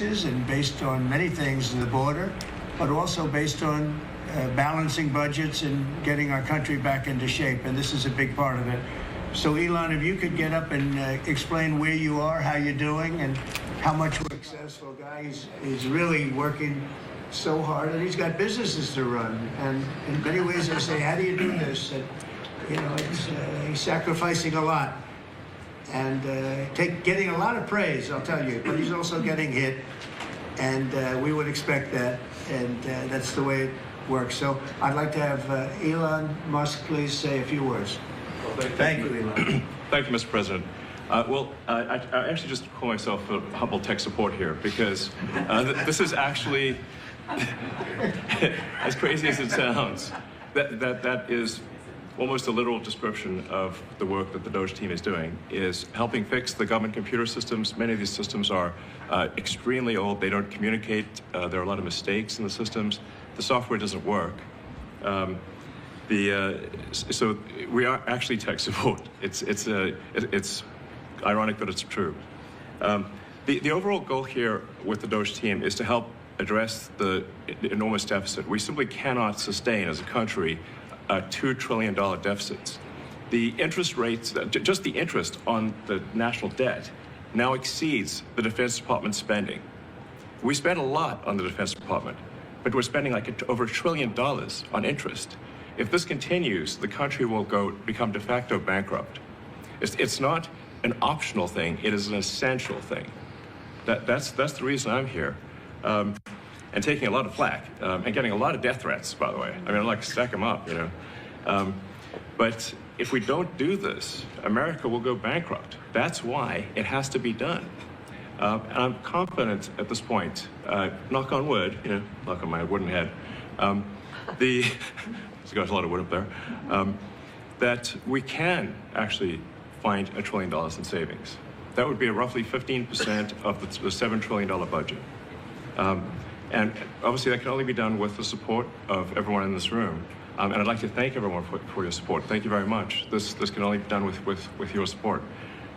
taxes and based on many things in the border, but also based on balancing budgets and getting our country back into shape. And this is a big part of it. So Elon, if you could get up and explain where you are, how you're doing, and how much we're a successful guy. He's really working so hard, and he's got businesses to run. And in many ways, I say, how do you do this? And, you know, he's sacrificing a lot and getting a lot of praise, I'll tell you. But he's also getting hit, and we would expect that, and that's the way it works. So I'd like to have Elon Musk please say a few words. Well, thank you, Elon. Thank you, Mr. President. I actually just call myself a humble tech support here because this is actually, as crazy as it sounds, that is almost a literal description of the work that the Doge team is doing, is helping fix the government computer systems. Many of these systems are extremely old. They don't communicate. There are a lot of mistakes in the systems. The software doesn't work. So we are actually tech support. It's ironic that it's true. The overall goal here with the Doge team is to help address the enormous deficit. We simply cannot sustain as a country $2 trillion deficits. The interest rates, just the interest on the national debt, now exceeds the Defense Department spending. We spend a lot on the Defense Department, but we're spending like over $1 trillion on interest. If this continues, the country will become de facto bankrupt. It's not an optional thing, it is an essential thing. That's the reason I'm here. And taking a lot of flack, and getting a lot of death threats, by the way. I mean, I'd like to stack them up, you know. But if we don't do this, America will go bankrupt. That's why it has to be done. And I'm confident at this point, knock on wood, you know, knock on my wooden head, there's got a lot of wood up there, that we can actually find $1 trillion in savings. That would be roughly 15% of the $7 trillion budget. And obviously that can only be done with the support of everyone in this room. And I'd like to thank everyone for your support. Thank you very much. This can only be done with your support.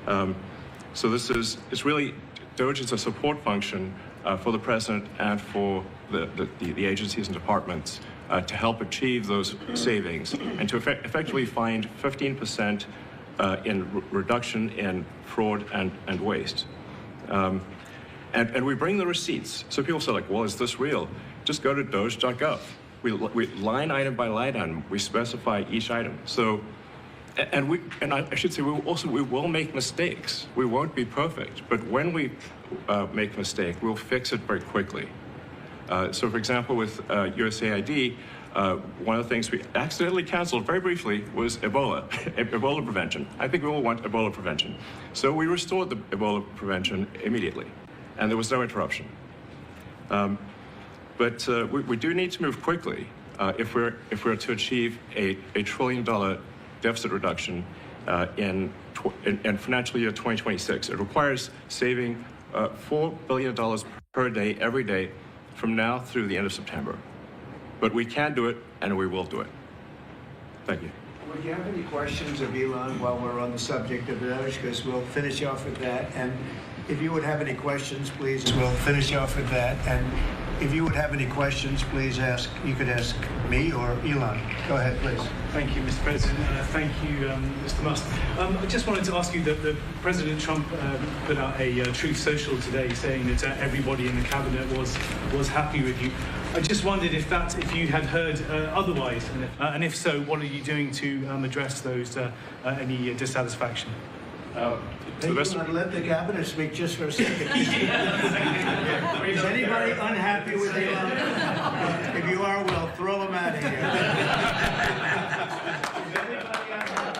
So it's really, Doge is a support function for the president and for the agencies and departments to help achieve those savings and to effectively find 15% in reduction in fraud and waste. And we bring the receipts. So people say, like, well, is this real? Just go to doge.gov. We line item by line item, we specify each item. So, and I should say, we will make mistakes. We won't be perfect, but when we make a mistake, we'll fix it very quickly. So, for example, with USAID, one of the things we accidentally canceled very briefly was Ebola, Ebola prevention. I think we all want Ebola prevention. So we restored the Ebola prevention immediately, and there was no interruption. But we do need to move quickly if we're to achieve a $1 trillion deficit reduction in financial year 2026. It requires saving $4 billion per day, every day, from now through the end of September. But we can do it, and we will do it. Thank you. Would you have any questions of Elon while we're on the subject of Doge? Because we'll finish off with that. And if you would have any questions, please, we'll finish off with that. And if you would have any questions, please ask. You could ask me or Elon. Go ahead, please. Thank you, Mr. President. Thank you, Mr. Musk. I just wanted to ask you that President Trump put out a Truth Social today saying that everybody in the cabinet was happy with you. I just wondered if you had heard otherwise, and if so, what are you doing to address those any dissatisfaction? Let the cabinet speak just for a second. Is anybody unhappy with Elon? If you are, we'll throw him out of here. Is anybody unhappy?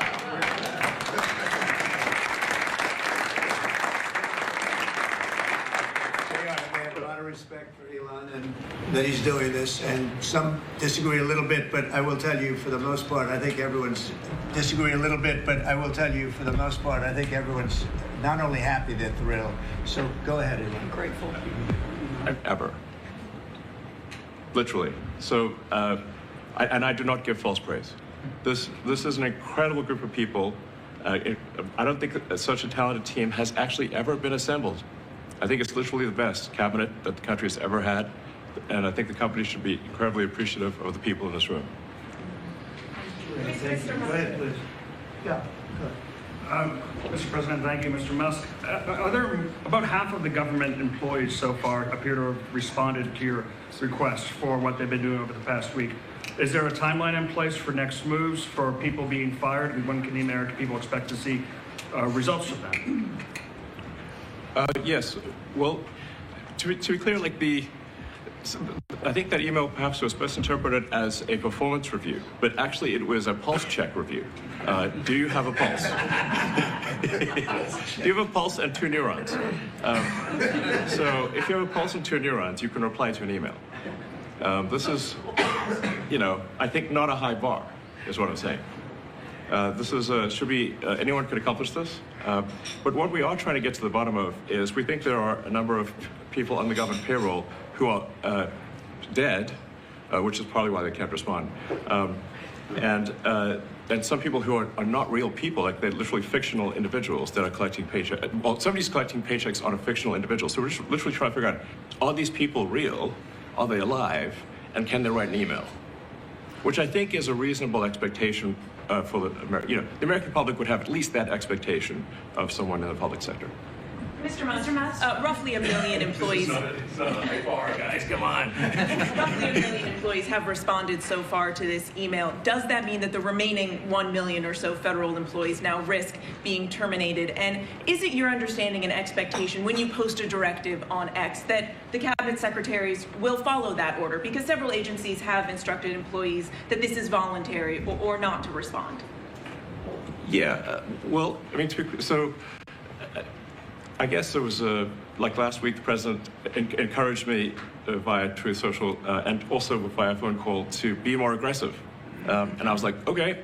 I have a lot of respect for Elon and that he's doing this, and some disagree a little bit, but I will tell you for the most part, I think everyone's disagree a little bit, but I will tell you for the most part, I think everyone's not only happy, they're thrilled. So go ahead, Elon. I'm grateful. Ever. Literally. So, I do not give false praise. This is an incredible group of people. I don't think that such a talented team has actually ever been assembled. I think it's literally the best cabinet that the country has ever had, and I think the company should be incredibly appreciative of the people in this room. Go ahead, please. Yeah. Mr. President, thank you, Mr. Musk. Are there about half of the government employees so far appear to have responded to your request for what they've been doing over the past week? Is there a timeline in place for next moves for people being fired, and when can the American people expect to see results of that? Yes. Well, to be clear, I think that email perhaps was best interpreted as a performance review, but actually it was a pulse check review. Do you have a pulse? Do you have a pulse and 2 neurons? So if you have a pulse and 2 neurons, you can reply to an email. This is, I think not a high bar, is what I'm saying. This is anyone could accomplish this. But what we are trying to get to the bottom of is we think there are a number of people on the government payroll who are dead, which is probably why they can't respond. And some people who are not real people, like they're literally fictional individuals that are collecting paychecks. Well, somebody's collecting paychecks on a fictional individual. So we're just literally trying to figure out, are these people real? Are they alive? And can they write an email? Which I think is a reasonable expectation for the American public would have at least that expectation of someone in the public sector. Mr. Musk, roughly 1 million employees. It's not a high bar, guys. Come on. Roughly 1 million employees have responded so far to this email. Does that mean that the remaining 1 million or so federal employees now risk being terminated? And is it your understanding and expectation when you post a directive on X that the cabinet secretaries will follow that order? Because several agencies have instructed employees that this is voluntary or not to respond. Yeah. Well, I mean, I guess there was like last week, the president encouraged me via Truth Social and also via phone call to be more aggressive. And I was like, okay,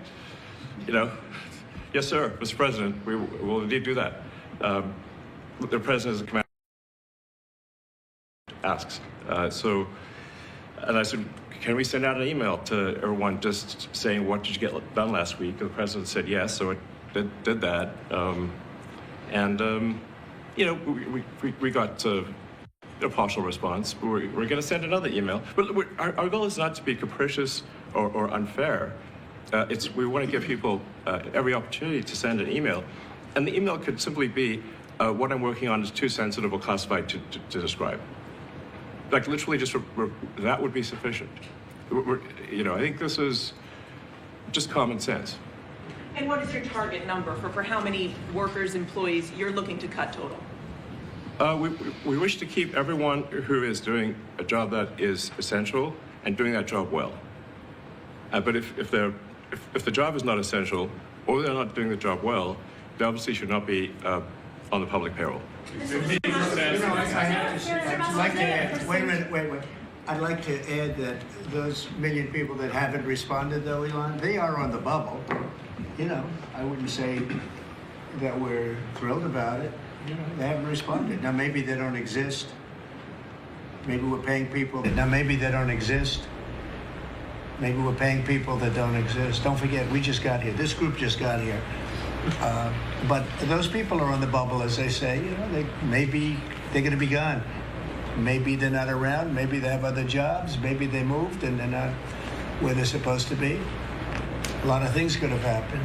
yes, sir, Mr. President, we will indeed do that. The president is a commander asks. And I said, can we send out an email to everyone just saying, what did you get done last week? And the president said yes, so it did that. We got a partial response. We're going to send another email. But our goal is not to be capricious or unfair. We want to give people every opportunity to send an email. And the email could simply be, what I'm working on is too sensitive or classified to describe. Like literally just, that would be sufficient. I think this is just common sense. And what is your target number for how many workers, employees you're looking to cut total? We wish to keep everyone who is doing a job that is essential and doing that job well. But if the job is not essential or they're not doing the job well, they obviously should not be on the public payroll. I'd like to add, wait a minute. I'd like to add that those million people that haven't responded, though, Elon, they are on the bubble. I wouldn't say that we're thrilled about it. They haven't responded. Now, maybe they don't exist. Maybe we're paying people. Now, maybe they don't exist. Maybe we're paying people that don't exist. Don't forget, we just got here. This group just got here. But those people are on the bubble, as they say. Maybe they're going to be gone. Maybe they're not around. Maybe they have other jobs. Maybe they moved and they're not where they're supposed to be. A lot of things could have happened.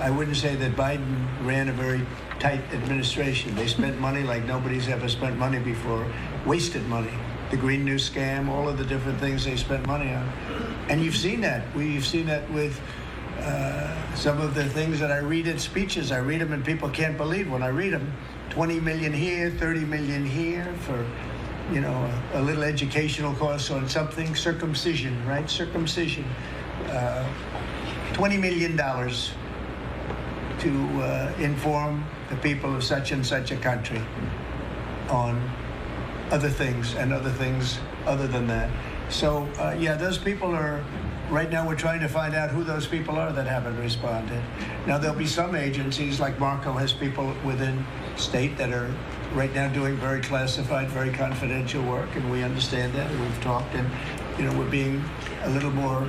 I wouldn't say that Biden ran a very tight administration. They spent money like nobody's ever spent money before, wasted money. The Green New Scam, all of the different things they spent money on. And you've seen that. We've seen that with some of the things that I read in speeches. I read them and people can't believe when I read them. 20 million here, 30 million here for, a little educational course on something. Circumcision, right? Circumcision. $20 million to inform the people of such and such a country on other things and other things other than that. So, those people are, right now we're trying to find out who those people are that haven't responded. Now, there'll be some agencies, like Marco has people within state that are right now doing very classified, very confidential work, and we understand that, and we've talked, and, we're being a little more